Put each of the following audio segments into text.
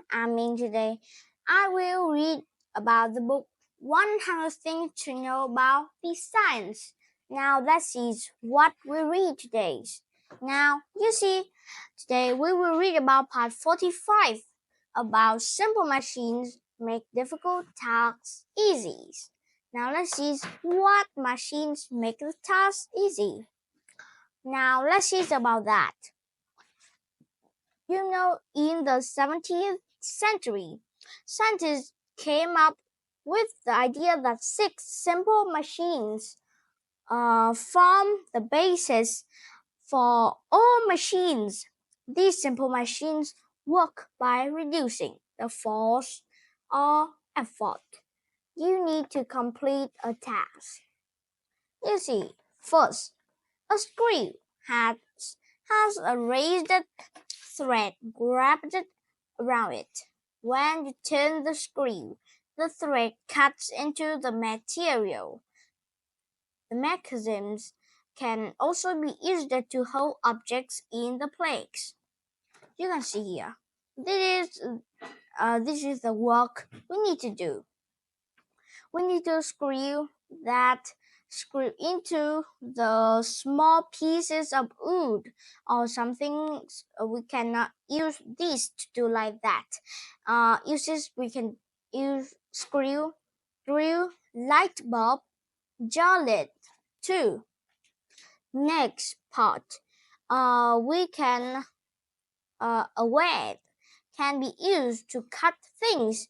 Today I will read about the book 100 Things to Know About the Science. Now let's see what we read today. Now you see, today we will read about part 45 about simple machines make difficult tasks easy. Now let's see what machines make the task easy. Now let's see about that. In the 17th century, scientists came up with the idea that 6 simple machines form the basis for all machines. These simple machines work by reducing the force or effort you need to complete a task. You see, first, a screw has a raised thread wrapped around it. When you turn the screw, the thread cuts into the material. The mechanisms can also be used to hold objects in the place. You can see here. This is the work we need to do. We need to screw into the small pieces of wood or something. We cannot use this to do like that. We can use screw, drill, light bulb, jar lid too. Next part, we can a weight can be used to cut things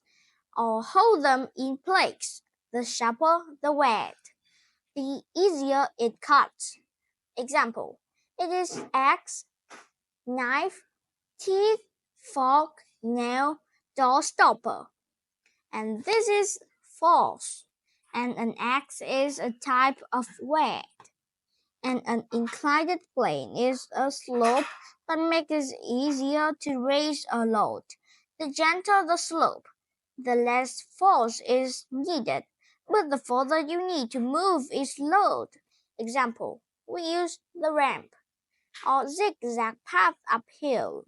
or hold them in place. The sharper the weight, the easier it cuts. Example, it is axe, knife, teeth, fork, nail, door stopper. And this is false. And an axe is a type of weight. And an inclined plane is a slope that makes it easier to raise a load. The gentler the slope, the less force is needed, but the further you need to move its load. Example, we use the ramp or zigzag path uphill.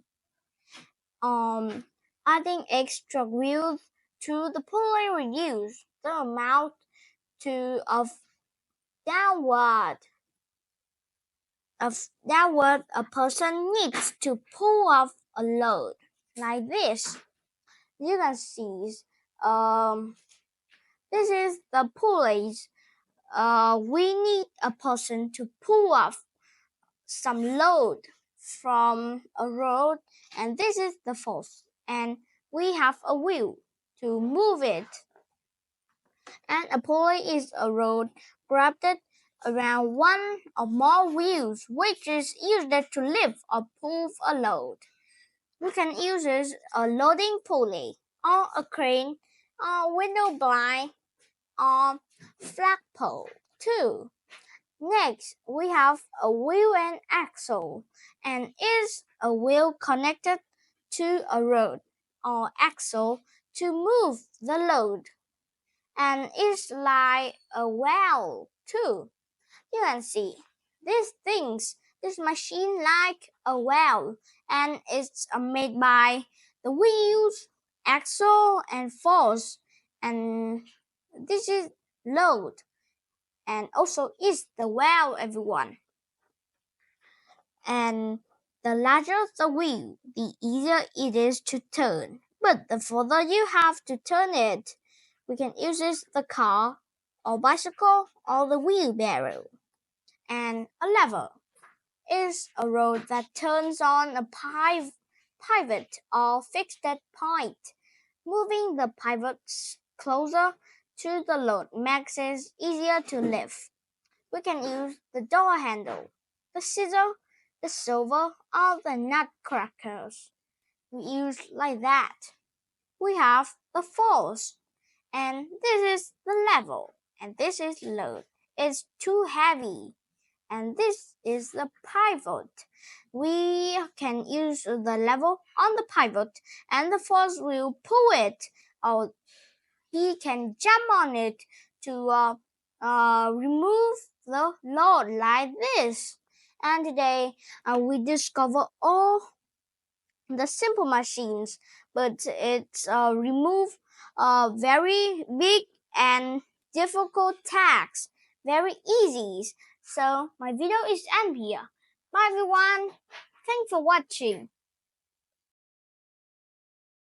Adding extra wheels to the pulley reduce the amount of downward a person needs to pull off a load. Like this. You can see this is the pulleys. We need a person to pull off some load from a road, and this is the force. And we have a wheel to move it. And a pulley is a rod wrapped around one or more wheels, which is used to lift or pull a load. We can use a loading pulley, or a crane, or window blind, or flagpole too. Next, we have a wheel and axle, and is a wheel connected to a rod or axle to move the load. And it's like a well too. You can see this machine like a well, and it's made by the wheels, axle, and force, and this is load, and also is the well, everyone. And the larger the wheel, the easier it is to turn, but the further you have to turn it. We can use the car or bicycle or the wheelbarrow. And a lever is a rod that turns on a pivot or fixed point. Moving the pivot closer to the load makes it easier to lift. We can use the door handle, the scissor, the shovel, or the nut crackers. We use like that. We have the force. And this is the level, and this is load. It's too heavy. And this is the pivot. We can use the level on the pivot, and the force will pull it, or he can jump on it to remove the load like this. And today we discover all the simple machines, but it's remove very big and difficult tasks very easy. So my video is end here. Bye everyone. Thanks for watching.